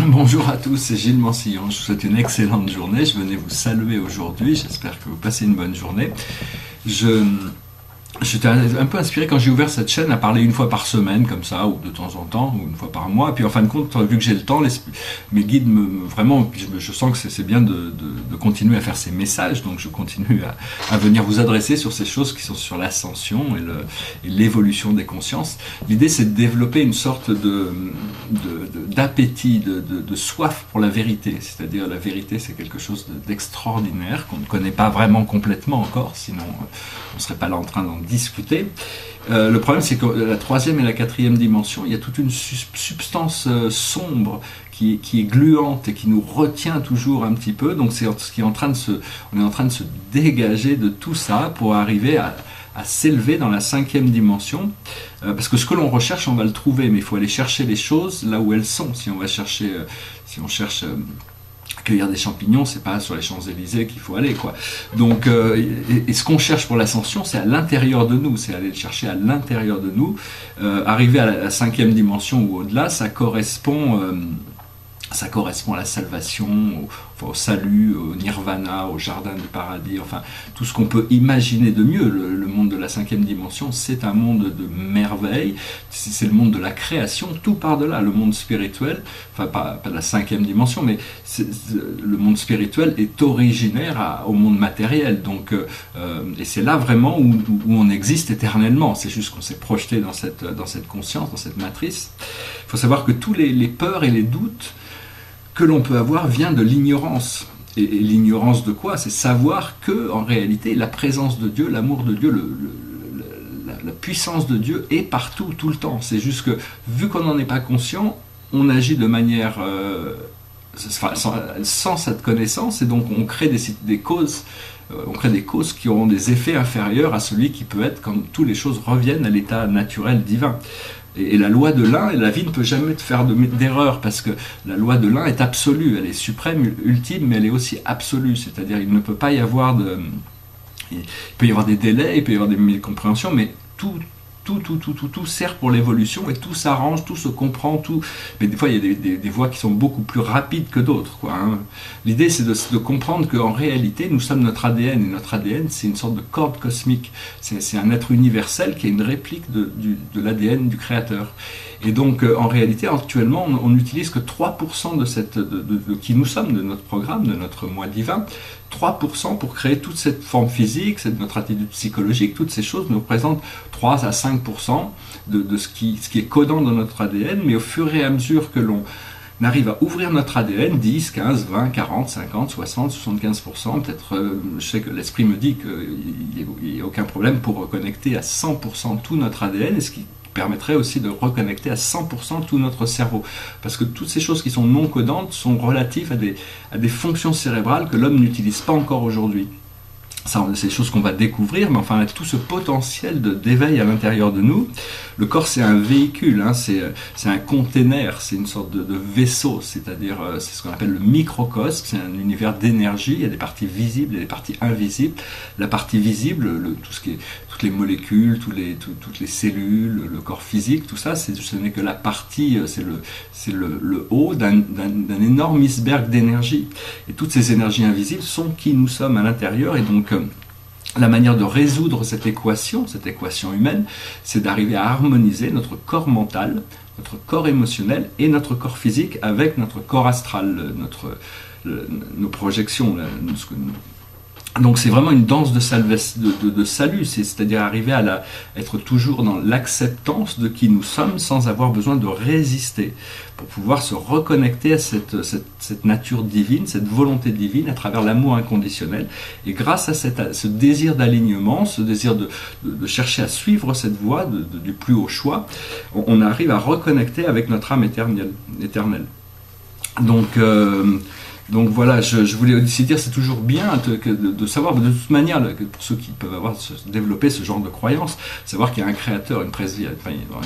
Bonjour à tous, c'est Gilles Mansillon. Je vous souhaite une excellente journée. Je venais vous saluer aujourd'hui. J'espère que vous passez une bonne journée. J'étais un peu inspiré quand j'ai ouvert cette chaîne à parler une fois par semaine comme ça, ou de temps en temps, ou une fois par mois. Et puis en fin de compte, vu que j'ai le temps, mes guides vraiment, je sens que c'est bien de continuer à faire ces messages. Donc je continue à venir vous adresser sur ces choses qui sont sur l'ascension et l'évolution des consciences. L'idée, c'est de développer une sorte d'appétit, de soif pour la vérité. C'est-à-dire la vérité, c'est quelque chose d'extraordinaire qu'on ne connaît pas vraiment complètement encore, sinon on ne serait pas là en train d'en discuter. Le problème, c'est que la troisième et la quatrième dimension, il y a toute une substance sombre qui est gluante et qui nous retient toujours un petit peu. Donc on est en train de se dégager de tout ça pour arriver à s'élever dans la cinquième dimension, parce que ce que l'on recherche, on va le trouver, mais il faut aller chercher les choses là où elles sont. Si on cherche cueillir des champignons, c'est pas sur les Champs-Élysées qu'il faut aller, quoi. Donc, et ce qu'on cherche pour l'ascension, c'est à l'intérieur de nous, c'est aller le chercher à l'intérieur de nous. Arriver à la cinquième dimension ou au-delà, ça correspond à la salvation, au salut, au nirvana, au jardin du paradis, enfin tout ce qu'on peut imaginer de mieux. Le monde de la cinquième dimension, c'est un monde de merveille, c'est le monde de la création, tout par de là. Le monde spirituel, enfin pas la cinquième dimension, mais le monde spirituel est originaire au monde matériel, donc et c'est là vraiment où on existe éternellement. C'est juste qu'on s'est projeté dans cette conscience, dans cette matrice. Il faut savoir que tous les peurs et les doutes que l'on peut avoir vient de l'ignorance. Et l'ignorance de quoi? C'est savoir que, en réalité, la présence de Dieu, l'amour de Dieu, la puissance de Dieu est partout, tout le temps. C'est juste que, vu qu'on n'en est pas conscient, on agit de manière sans cette connaissance, et donc on crée des causes. On crée des causes qui auront des effets inférieurs à celui qui peut être quand toutes les choses reviennent à l'état naturel divin. Et la loi de l'un, la vie ne peut jamais te faire d'erreur, parce que la loi de l'un est absolue, elle est suprême, ultime, mais elle est aussi absolue. C'est-à-dire il ne peut pas y avoir il peut y avoir des délais, il peut y avoir des mécompréhensions, mais tout sert pour l'évolution, et tout s'arrange, tout se comprend, tout. Mais des fois, il y a des voies qui sont beaucoup plus rapides que d'autres, quoi, hein. L'idée, c'est de comprendre qu'en réalité, nous sommes notre ADN, et notre ADN, c'est une sorte de corde cosmique. C'est un être universel qui est une réplique de l'ADN du Créateur. Et donc, en réalité, actuellement, on n'utilise que 3% de qui nous sommes, de notre programme, de notre moi divin. 3% pour créer toute cette forme physique, notre attitude psychologique, toutes ces choses nous représentent 3 à 5% de ce qui est codant dans notre ADN, mais au fur et à mesure que l'on arrive à ouvrir notre ADN, 10, 15, 20, 40, 50, 60, 75%, peut-être, je sais que l'esprit me dit qu'il n'y a aucun problème pour reconnecter à 100% tout notre ADN, et ce qui permettrait aussi de reconnecter à 100% tout notre cerveau. Parce que toutes ces choses qui sont non codantes sont relatives à des fonctions cérébrales que l'homme n'utilise pas encore aujourd'hui. Ça, c'est des choses qu'on va découvrir, mais enfin, tout ce potentiel d'éveil à l'intérieur de nous. Le corps, c'est un véhicule, hein, c'est un container, c'est une sorte de vaisseau, c'est-à-dire, c'est ce qu'on appelle le microcosme, c'est un univers d'énergie, il y a des parties visibles et des parties invisibles. La partie visible, tout ce qui est toutes les molécules, toutes les cellules, le corps physique, tout ça, ce n'est que la partie, c'est le haut d'un énorme iceberg d'énergie. Et toutes ces énergies invisibles sont qui nous sommes à l'intérieur, et donc la manière de résoudre cette équation humaine, c'est d'arriver à harmoniser notre corps mental, notre corps émotionnel et notre corps physique avec notre corps astral, nos projections, donc c'est vraiment une danse de salut, c'est-à-dire arriver à être toujours dans l'acceptance de qui nous sommes sans avoir besoin de résister, pour pouvoir se reconnecter à cette nature divine, cette volonté divine à travers l'amour inconditionnel. Et grâce à ce désir d'alignement, ce désir de chercher à suivre cette voie du plus haut choix, on arrive à reconnecter avec notre âme éternelle. Donc voilà, je voulais aussi dire, c'est toujours bien de savoir, de toute manière, pour ceux qui peuvent développer ce genre de croyances, savoir qu'il y a un créateur, une présence,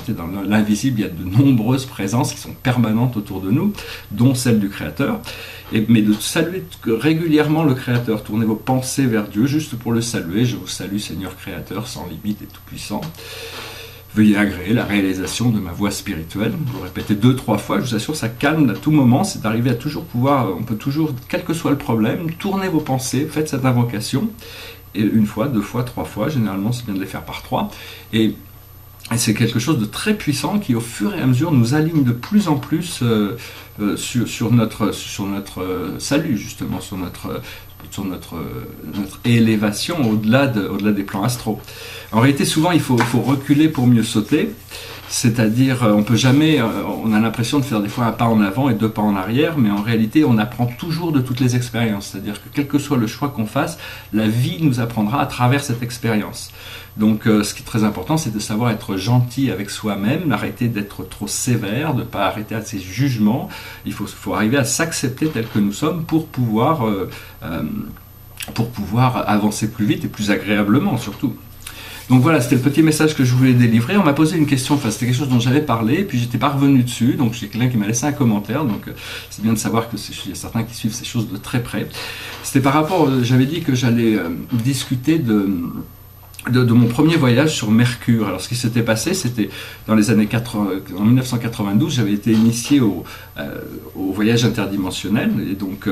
dans l'invisible, il y a de nombreuses présences qui sont permanentes autour de nous, dont celle du créateur, mais de saluer régulièrement le créateur, tournez vos pensées vers Dieu, juste pour le saluer. Je vous salue, Seigneur créateur, sans limite et tout puissant. Veuillez agréer la réalisation de ma voie spirituelle. Vous répétez 2-3 fois, je vous assure, ça calme à tout moment. C'est d'arriver à toujours pouvoir, on peut toujours, quel que soit le problème, tourner vos pensées, faites cette invocation. Et 1 fois, 2 fois, 3 fois, généralement c'est bien de les faire par 3. Et c'est quelque chose de très puissant qui, au fur et à mesure, nous aligne de plus en plus sur notre salut, justement, sur notre élévation au-delà des plans astraux. En réalité, souvent, il faut reculer pour mieux sauter. C'est-à-dire, on peut jamais, on a l'impression de faire des fois un pas en avant et 2 pas en arrière, mais en réalité, on apprend toujours de toutes les expériences. C'est-à-dire que quel que soit le choix qu'on fasse, la vie nous apprendra à travers cette expérience. Donc, ce qui est très important, c'est de savoir être gentil avec soi-même, arrêter d'être trop sévère, de ne pas arrêter à ses jugements. Il faut arriver à s'accepter tel que nous sommes pour pouvoir avancer plus vite et plus agréablement, surtout. Donc voilà, c'était le petit message que je voulais délivrer. On m'a posé une question, enfin c'était quelque chose dont j'avais parlé, et puis j'étais pas revenu dessus, donc j'ai quelqu'un qui m'a laissé un commentaire, donc c'est bien de savoir que il y a certains qui suivent ces choses de très près. C'était par rapport, j'avais dit que j'allais discuter de mon premier voyage sur Mercure. Alors ce qui s'était passé, c'était dans les années 80, en 1992, j'avais été initié au voyage interdimensionnel, et donc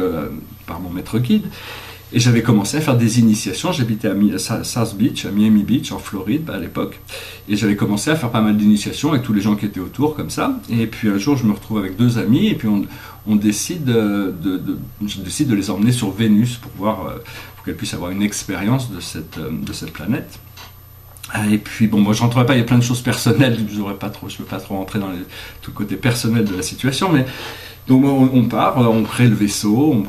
par mon maître guide. Et j'avais commencé à faire des initiations. J'habitais à South Beach, à Miami Beach, en Floride, à l'époque. Et j'avais commencé à faire pas mal d'initiations avec tous les gens qui étaient autour, comme ça. Et puis un jour, je me retrouve avec 2 amis, et puis je décide de les emmener sur Vénus pour qu'elles puissent avoir une expérience de cette planète. Et puis bon, moi je rentrerai pas, il y a plein de choses personnelles, je ne veux pas trop rentrer dans tout le côté personnel de la situation, mais donc on part, on crée le vaisseau,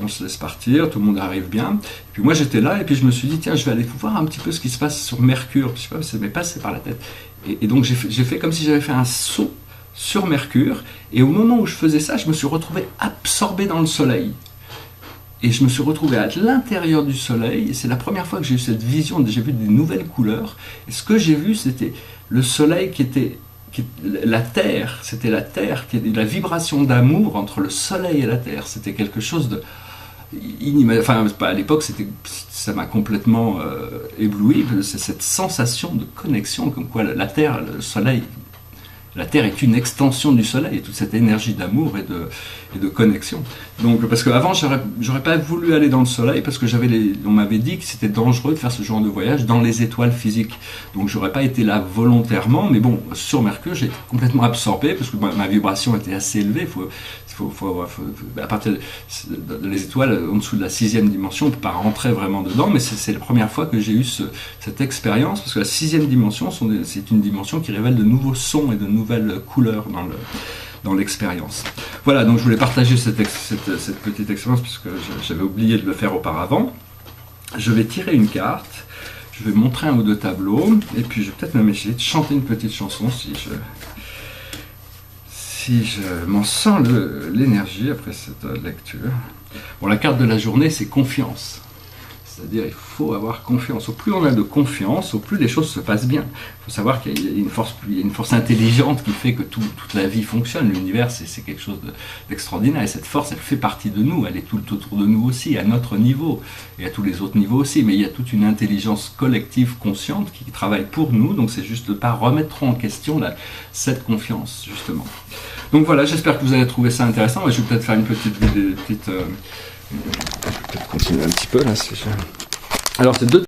on se laisse partir, tout le monde arrive bien. Et puis moi j'étais là et puis je me suis dit tiens, je vais aller voir un petit peu ce qui se passe sur Mercure. Je sais pas, ça m'est passé par la tête. Et donc j'ai fait comme si j'avais fait un saut sur Mercure. Et au moment où je faisais ça, je me suis retrouvé absorbé dans le Soleil. Et je me suis retrouvé à l'intérieur du Soleil, et c'est la première fois que j'ai eu cette vision, j'ai vu des nouvelles couleurs, et ce que j'ai vu, c'était le Soleil la Terre, c'était la Terre, la vibration d'amour entre le Soleil et la Terre, c'était quelque chose de inimaginable, enfin à l'époque ça m'a complètement ébloui, c'est cette sensation de connexion, comme quoi la Terre, le Soleil, la Terre est une extension du Soleil, et toute cette énergie d'amour et de connexion. Donc, parce qu'avant, j'aurais pas voulu aller dans le Soleil, parce que on m'avait dit que c'était dangereux de faire ce genre de voyage dans les étoiles physiques. Donc, j'aurais pas été là volontairement, mais bon, sur Mercure, j'ai été complètement absorbé, parce que ma vibration était assez élevée. À partir des étoiles, en dessous de la 6e dimension, on ne peut pas rentrer vraiment dedans, mais c'est la première fois que j'ai eu cette expérience, parce que la 6e dimension, c'est une dimension qui révèle de nouveaux sons et de nouvelles couleurs dans l'expérience. Voilà, donc je voulais partager cette petite expérience, puisque j'avais oublié de le faire auparavant. Je vais tirer une carte, je vais montrer 1 ou 2 tableaux, et puis je vais peut-être même essayer de chanter une petite chanson si je m'en sens l'énergie après cette lecture. Bon, la carte de la journée, c'est confiance. C'est-à-dire, il faut avoir confiance. Au plus on a de confiance, au plus les choses se passent bien. Il faut savoir qu'il y a une force intelligente qui fait que toute la vie fonctionne. L'univers, c'est quelque chose d'extraordinaire. Et cette force, elle fait partie de nous. Elle est tout autour de nous aussi, à notre niveau. Et à tous les autres niveaux aussi. Mais il y a toute une intelligence collective consciente qui travaille pour nous. Donc c'est juste de ne pas remettre en question cette confiance, justement. Donc voilà, j'espère que vous avez trouvé ça intéressant. Je vais peut-être faire une petite vidéo, je vais peut-être continuer un petit peu là. Alors c'est 2